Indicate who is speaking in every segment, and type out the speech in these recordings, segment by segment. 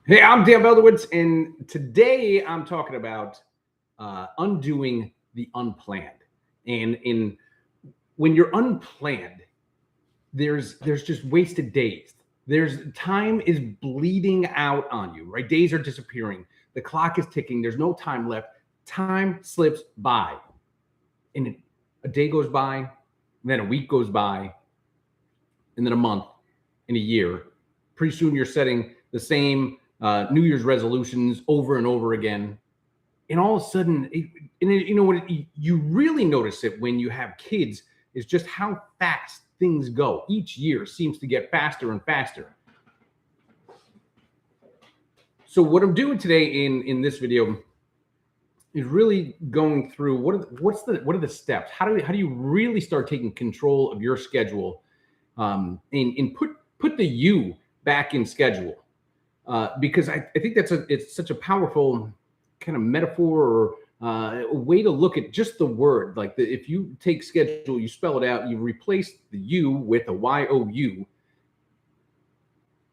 Speaker 1: Hey, I'm Dan Beldowitz, and today I'm talking about undoing the unplanned. And when you're unplanned, there's just wasted days. There's time is bleeding out on you, right? Days are disappearing. The clock is ticking. There's no time left. Time slips by, and a day goes by, and then a week goes by, and then a month, and a year. Pretty soon you're setting the same New Year's resolutions over and over again. And all of a sudden, you know what, you really notice it when you have kids is just how fast things go. Each year seems to get faster and faster. So what I'm doing today in this video is really going through what are the steps? How do you really start taking control of your schedule, and put the you back in schedule? Because I think it's such a powerful kind of metaphor or a way to look at just the word. Like if you take schedule, you spell it out, you replace the you with a YOU,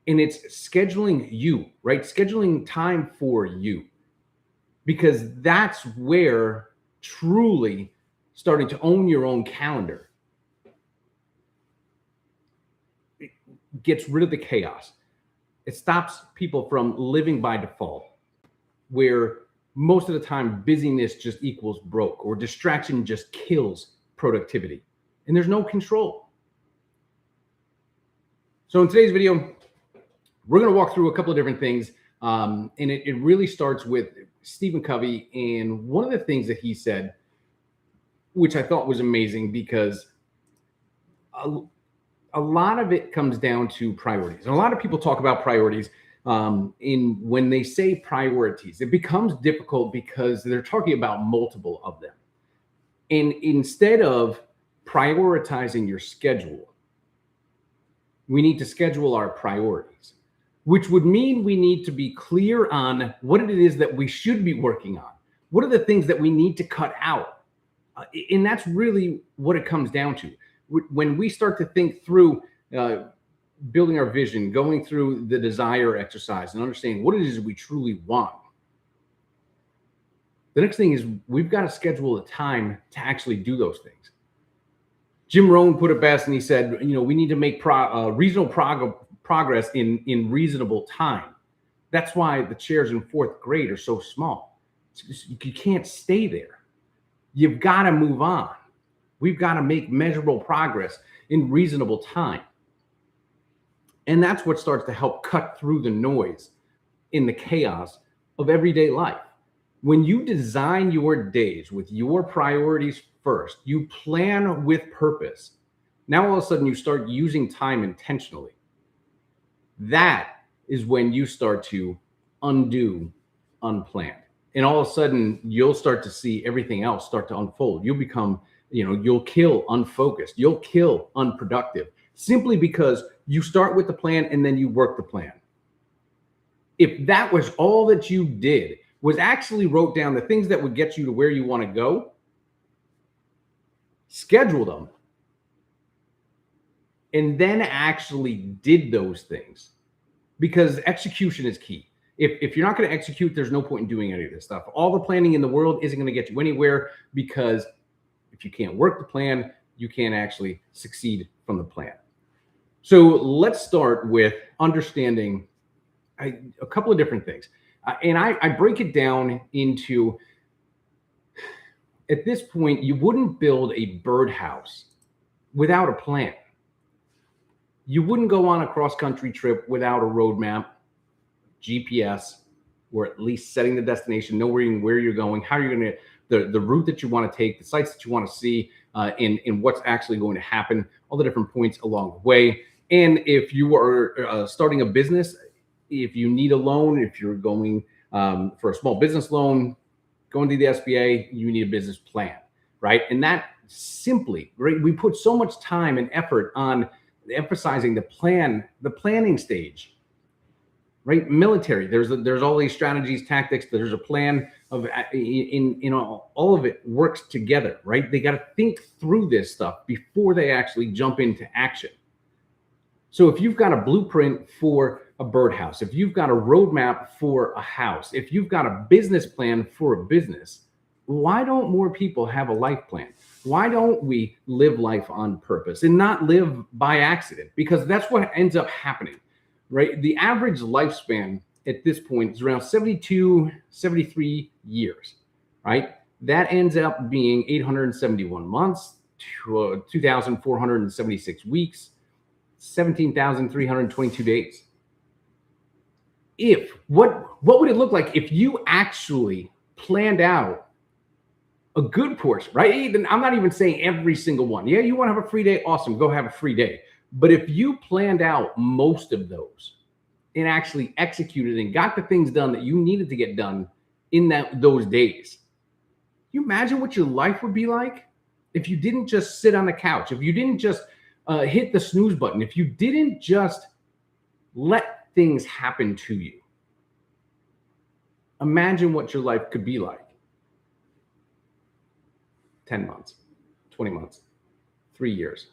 Speaker 1: and it's scheduling you, right? Scheduling time for you, because that's where truly starting to own your own calendar gets rid of the chaos. It stops people from living by default, where most of the time busyness just equals broke, or distraction just kills productivity, and there's no control. So in today's video, we're going to walk through a couple of different things, and it really starts with Stephen Covey, and one of the things that he said, which I thought was amazing, because a lot of it comes down to priorities. And a lot of people talk about priorities. When they say priorities, it becomes difficult because they're talking about multiple of them. And instead of prioritizing your schedule, we need to schedule our priorities, which would mean we need to be clear on what it is that we should be working on. What are the things that we need to cut out? And that's really what it comes down to. When we start to think through building our vision, going through the desire exercise and understanding what it is we truly want, the next thing is we've got to schedule a time to actually do those things. Jim Rohn put it best, and he said, we need to make reasonable progress in reasonable time. That's why the chairs in fourth grade are so small. You can't stay there. You've got to move on. We've got to make measurable progress in reasonable time. And that's what starts to help cut through the noise in the chaos of everyday life. When you design your days with your priorities first, you plan with purpose. Now all of a sudden you start using time intentionally. That is when you start to undo unplanned. And all of a sudden you'll start to see everything else start to unfold. You'll become you'll kill unfocused. You'll kill unproductive, simply because you start with the plan and then you work the plan. If that was all that you did, was actually wrote down the things that would get you to where you want to go, schedule them, and then actually did those things, because execution is key. If you're not going to execute, there's no point in doing any of this stuff. All the planning in the world isn't going to get you anywhere, because if you can't work the plan, you can't actually succeed from the plan. So let's start with understanding a couple of different things. And I break it down into, at this point, you wouldn't build a birdhouse without a plan. You wouldn't go on a cross-country trip without a roadmap, GPS, or at least setting the destination, knowing where you're going, how you're going to, the route that you want to take, the sites that you want to see, and what's actually going to happen, all the different points along the way. And if you are starting a business, if you need a loan, if you're going for a small business loan, going to the SBA, you need a business plan, right? And that simply, right, we put so much time and effort on emphasizing the planning stage. Right, military. There's all these strategies, tactics. There's a plan of all of it works together. Right, they got to think through this stuff before they actually jump into action. So if you've got a blueprint for a birdhouse, if you've got a roadmap for a house, if you've got a business plan for a business, why don't more people have a life plan? Why don't we live life on purpose and not live by accident? Because that's what ends up happening, right? The average lifespan at this point is around 72, 73 years, right? That ends up being 871 months, 2,476 weeks, 17,322 days. What would it look like if you actually planned out a good portion, right? And I'm not even saying every single one. Yeah, you want to have a free day? Awesome, go have a free day. But if you planned out most of those and actually executed and got the things done that you needed to get done in those days, you imagine what your life would be like if you didn't just sit on the couch, if you didn't just hit the snooze button, if you didn't just let things happen to you. Imagine what your life could be like 10 months, 20 months, 3 years,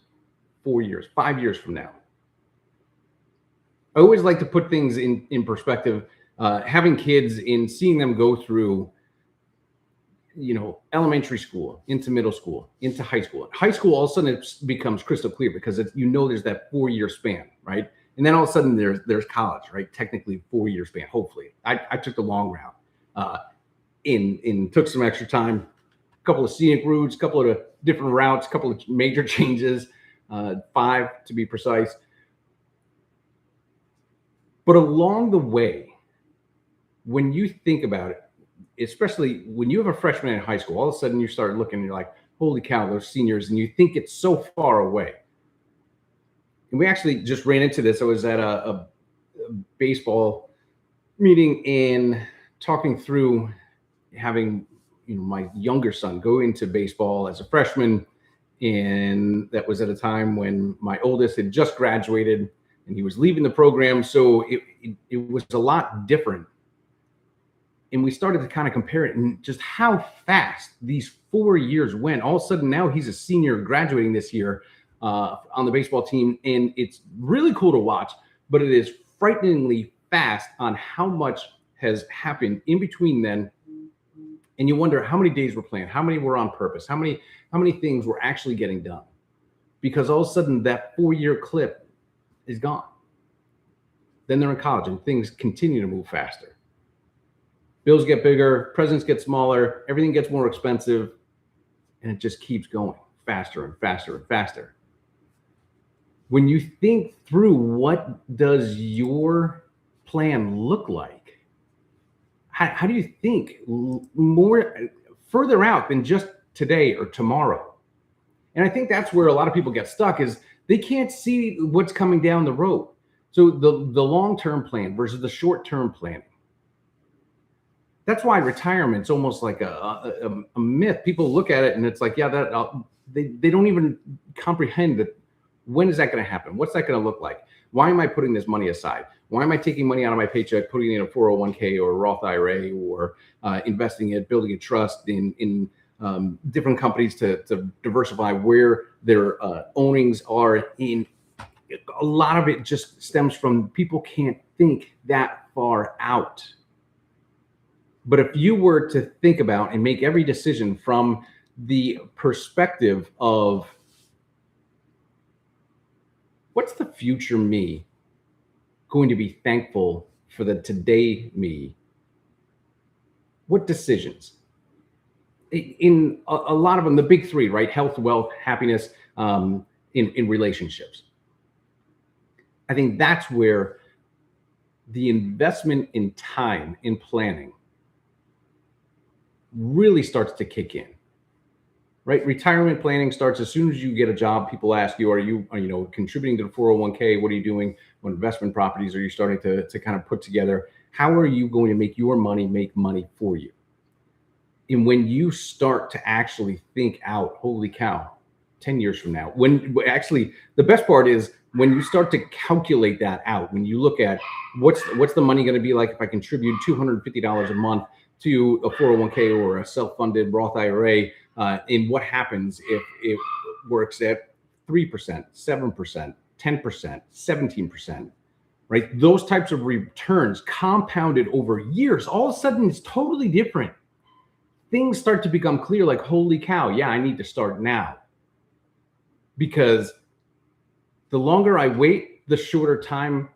Speaker 1: 4 years, 5 years from now. I always like to put things in perspective. Having kids and seeing them go through, elementary school, into middle school, into high school. High school, all of a sudden it becomes crystal clear because there's that 4-year span, right? And then all of a sudden there's college, right? Technically 4-year span, hopefully. I took the long route. Took some extra time, a couple of scenic routes, a couple of different routes, a couple of major changes, 5 to be precise. But along the way, when you think about it, especially when you have a freshman in high school, all of a sudden you start looking and you're like, holy cow, those seniors, and you think it's so far away. And we actually just ran into this. I was at a baseball meeting and talking through having my younger son go into baseball as a freshman. And that was at a time when my oldest had just graduated and he was leaving the program. So it was a lot different. And we started to kind of compare it and just how fast these 4 years went. All of a sudden now he's a senior graduating this year on the baseball team. And it's really cool to watch, but it is frighteningly fast on how much has happened in between then. And you wonder how many days were planned, how many were on purpose, how many things were actually getting done, because all of a sudden that 4-year clip is gone. Then they're in college and things continue to move faster. Bills get bigger, presents get smaller, everything gets more expensive, and it just keeps going faster and faster and faster. When you think through what does your plan look like, how do you think more further out than just today or tomorrow? And I think that's where a lot of people get stuck, is they can't see what's coming down the road. So the long-term plan versus the short-term planning. That's why retirement's almost like a myth. People look at it and it's like, yeah, they don't even comprehend that. When is that going to happen? What's that going to look like? Why am I putting this money aside? Why am I taking money out of my paycheck, putting it in a 401k or a Roth IRA, or investing it, building a trust in different companies to diversify where their ownings are in? A lot of it just stems from people can't think that far out. But if you were to think about and make every decision from the perspective of what's the future me going to be thankful for the today me, what decisions? In a lot of them, the big three, right? Health, wealth, happiness, in relationships. I think that's where the investment in time in planning really starts to kick in, right? Retirement planning starts as soon as you get a job. People ask you, are you contributing to the 401k? What are you doing? What investment properties are you starting to kind of put together? How are you going to make your money make money for you? And when you start to actually think out, holy cow, 10 years from now, when actually the best part is when you start to calculate that out, when you look at what's the money going to be like if I contribute $250 a month to a 401k or a self-funded Roth IRA, and what happens if it works at 3%, 7%, 10%, 17%, right? Those types of returns compounded over years, all of a sudden it's totally different. Things start to become clear, like, holy cow, yeah, I need to start now. Because the longer I wait, the shorter time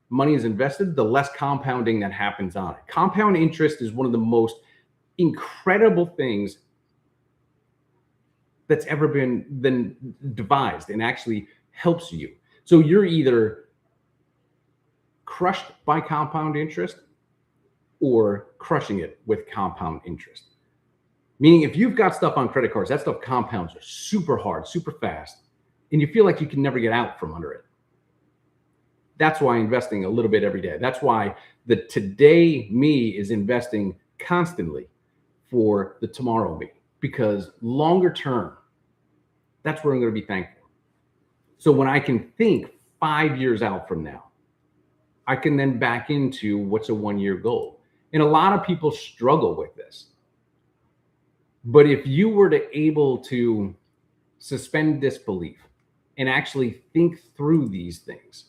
Speaker 1: money is invested, the less compounding that happens on it. Compound interest is one of the most incredible things that's ever been devised, and actually helps you. So you're either crushed by compound interest or crushing it with compound interest. Meaning, if you've got stuff on credit cards, that stuff compounds super hard, super fast, and you feel like you can never get out from under it. That's why investing a little bit every day. That's why the today me is investing constantly for the tomorrow me, because longer term, that's where I'm going to be thankful. So when I can think 5 years out from now, I can then back into what's a 1-year goal. And a lot of people struggle with this. But if you were to able to suspend disbelief and actually think through these things,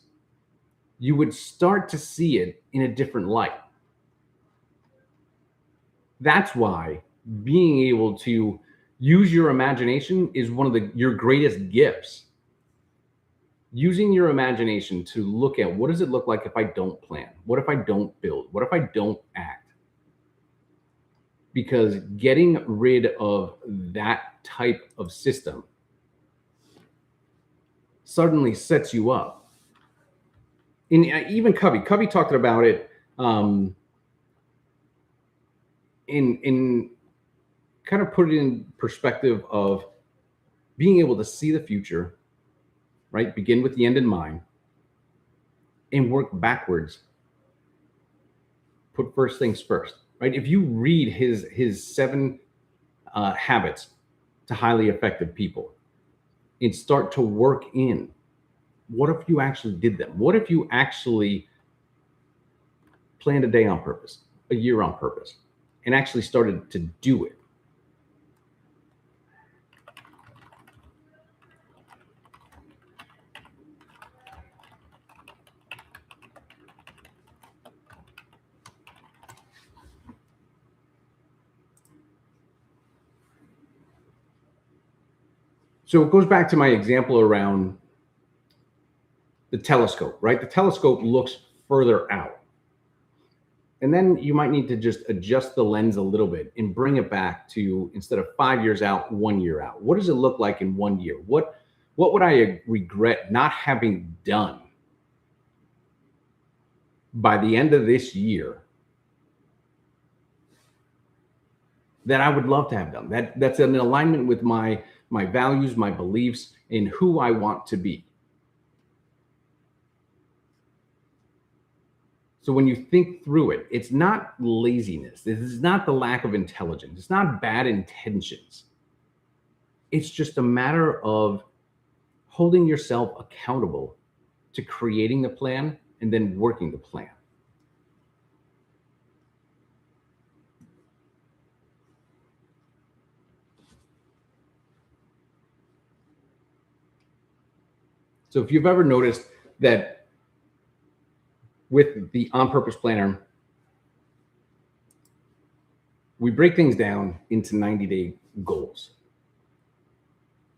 Speaker 1: you would start to see it in a different light. That's why being able to use your imagination is one of your greatest gifts. Using your imagination to look at, what does it look like if I don't plan? What if I don't build? What if I don't act? Because getting rid of that type of system suddenly sets you up. And even Covey talked about it in kind of put it in perspective of being able to see the future, right? Begin with the end in mind and work backwards. Put first things first, right? If you read his 7 habits to highly effective people and start to work in, what if you actually did them? What if you actually planned a day on purpose, a year on purpose, and actually started to do it? So it goes back to my example around the telescope, right? The telescope looks further out. And then you might need to just adjust the lens a little bit and bring it back to, instead of 5 years out, 1 year out. What does it look like in 1 year? What would I regret not having done by the end of this year that I would love to have done? That's in alignment with my values, my beliefs, and who I want to be. So when you think through it, it's not laziness. This is not the lack of intelligence. It's not bad intentions. It's just a matter of holding yourself accountable to creating the plan and then working the plan. So if you've ever noticed that with the On Purpose Planner, we break things down into 90-day goals.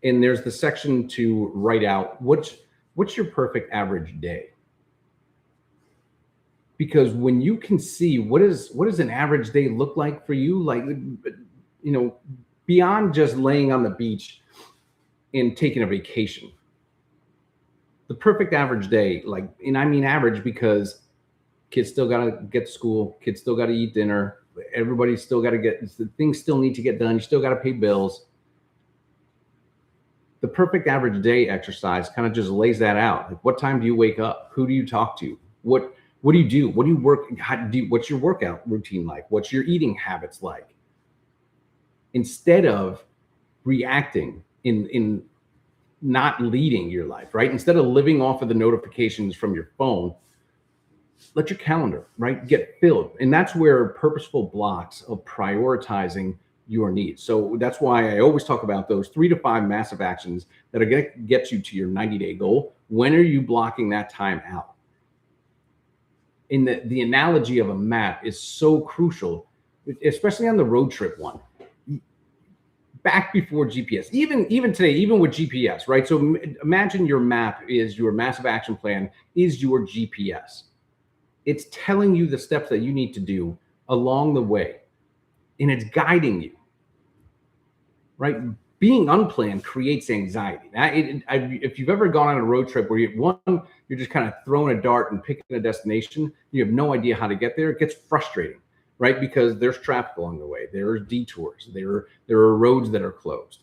Speaker 1: And there's the section to write out what's your perfect average day. Because when you can see what does an average day look like for you, like, you know, beyond just laying on the beach and taking a vacation. The perfect average day, like, and I mean average because kids still got to get to school, kids still got to eat dinner, everybody's still got to things still need to get done, you still got to pay bills. The perfect average day exercise kind of just lays that out. Like, what time do you wake up? Who do you talk to? What do you do? What do you work? What's your workout routine like? What's your eating habits like? Instead of reacting in not leading your life, right? Instead of living off of the notifications from your phone, let your calendar, right, get filled. And that's where purposeful blocks of prioritizing your needs. So that's why I always talk about those 3 to 5 massive actions that are going to get you to your 90-day goal. When are you blocking that time out? in the analogy of a map is so crucial, especially on the road trip one. Back before GPS, even today, even with GPS, right? So imagine your map is your massive action plan, is your GPS. It's telling you the steps that you need to do along the way, and it's guiding you, right? Being unplanned creates anxiety. If you've ever gone on a road trip where you're just kind of throwing a dart and picking a destination, you have no idea how to get there, it gets frustrating, right? Because there's traffic along the way, there's detours, there are roads that are closed.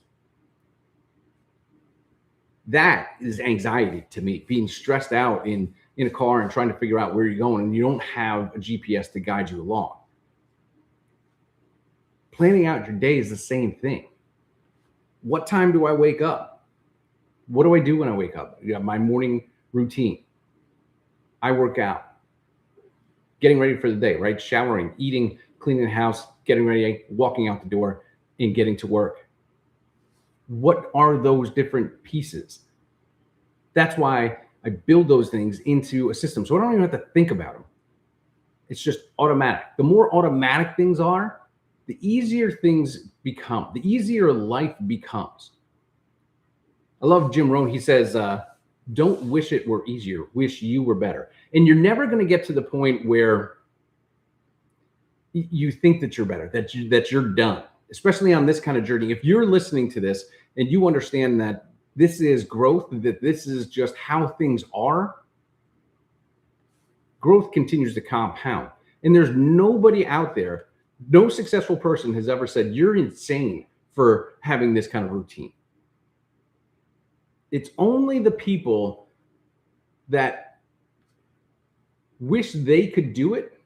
Speaker 1: That is anxiety to me, being stressed out in a car and trying to figure out where you're going, and you don't have a GPS to guide you along. Planning out your day is the same thing. What time do I wake up? What do I do when I wake up? My morning routine. I work out. Getting ready for the day, right? Showering, eating, cleaning the house, getting ready, walking out the door, and getting to work. What are those different pieces? That's why I build those things into a system. So I don't even have to think about them. It's just automatic. The more automatic things are, the easier things become, the easier life becomes. I love Jim Rohn. He says, don't wish it were easier, wish you were better. And you're never going to get to the point where you think that you're better, that you're done, especially on this kind of journey. If you're listening to this and you understand that this is growth, that this is just how things are, growth continues to compound. And there's nobody out there, no successful person has ever said, you're insane for having this kind of routine. It's only the people that wish they could do it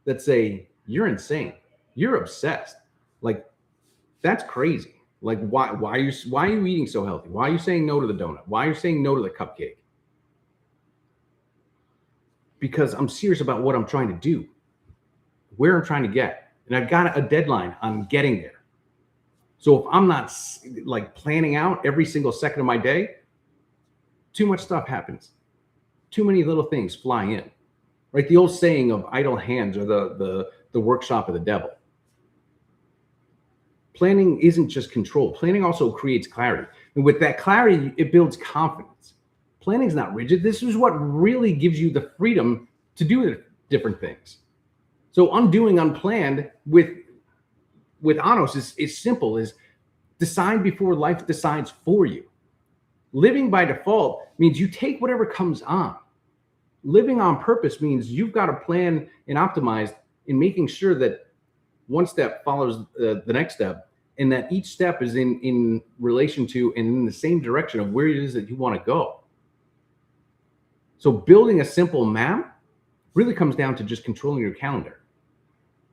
Speaker 1: that say, you're insane. You're obsessed. Like, that's crazy. Like, why are you eating so healthy? Why are you saying no to the donut? Why are you saying no to the cupcake? Because I'm serious about what I'm trying to do, where I'm trying to get. And I've got a deadline on getting there. So if I'm not like planning out every single second of my day, too much stuff happens. Too many little things fly in, right? The old saying of idle hands are the workshop of the devil. Planning isn't just control. Planning also creates clarity. And with that clarity, it builds confidence. Planning is not rigid. This is what really gives you the freedom to do different things. So undoing unplanned with Anos is simple, is decide before life decides for you. Living by default means you take whatever comes on. Living on purpose means you've got a plan and optimized in making sure that one step follows the next step, and that each step is in relation to and in the same direction of where it is that you want to go. So building a simple map really comes down to just controlling your calendar.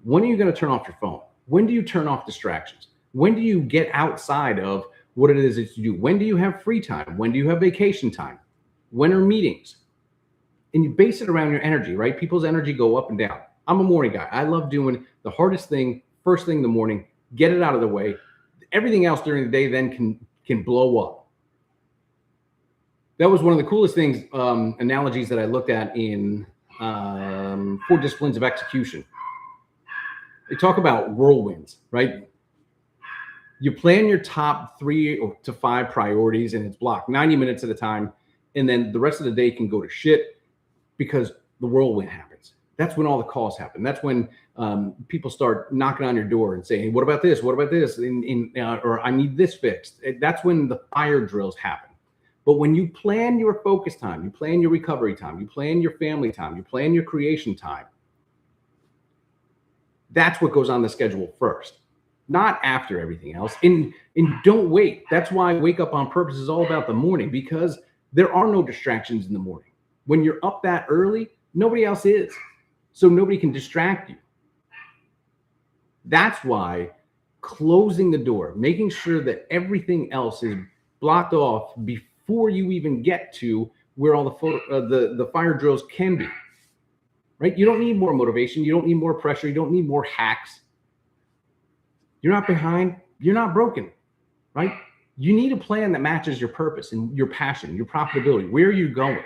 Speaker 1: When are you going to turn off your phone? When do you turn off distractions? When do you get outside of what it is that you do? When do you have free time? When do you have vacation time? When are meetings? And you base it around your energy, right? People's energy go up and down. I'm a morning guy. I love doing the hardest thing first thing in the morning, get it out of the way. Everything else during the day then can blow up. That was one of the coolest things, analogies that I looked at in 4 Disciplines of Execution. They talk about whirlwinds, right? You plan your top 3 to 5 priorities, and it's blocked 90 minutes at a time. And then the rest of the day can go to shit because the whirlwind happens. That's when all the calls happen. That's when people start knocking on your door and saying, hey, what about this? What about this? Or I need this fixed. That's when the fire drills happen. But when you plan your focus time, you plan your recovery time, you plan your family time, you plan your creation time, that's what goes on the schedule first, not after everything else. And don't wait. That's why Wake Up on Purpose is all about the morning, because there are no distractions in the morning. When you're up that early, nobody else is. So nobody can distract you. That's why closing the door, making sure that everything else is blocked off before you even get to where all the fire drills can be. Right? You don't need more motivation. You don't need more pressure. You don't need more hacks. You're not behind. You're not broken, right? You need a plan that matches your purpose and your passion, your profitability, where you're going.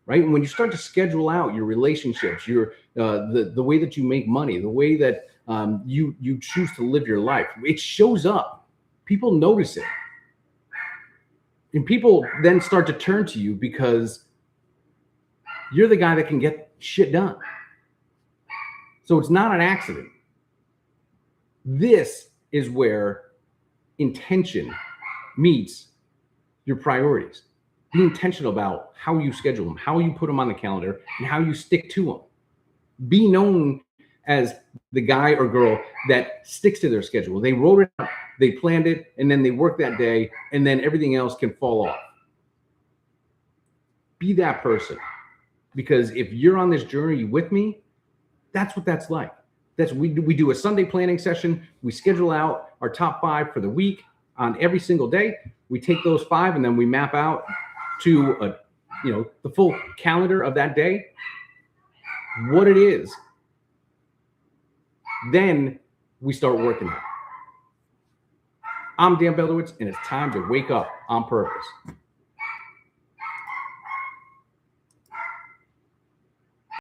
Speaker 1: right? And when you start to schedule out your relationships, your the way that you make money, the way that you choose to live your life, it shows up. People notice it, and people then start to turn to you because you're the guy that can get shit done. So it's not an accident. This is where intention meets your priorities. Be intentional about how you schedule them, how you put them on the calendar, and how you stick to them. Be known as the guy or girl that sticks to their schedule. They wrote it out, they planned it, and then they work that day, and then everything else can fall off. Be that person. Because if you're on this journey with me, that's what that's like. We do a Sunday planning session. We schedule out our top 5 for the week on every single day. We take those 5 and then we map out to the full calendar of that day, what it is. Then we start working it. I'm Dan Beldowitz, and it's time to wake up on purpose.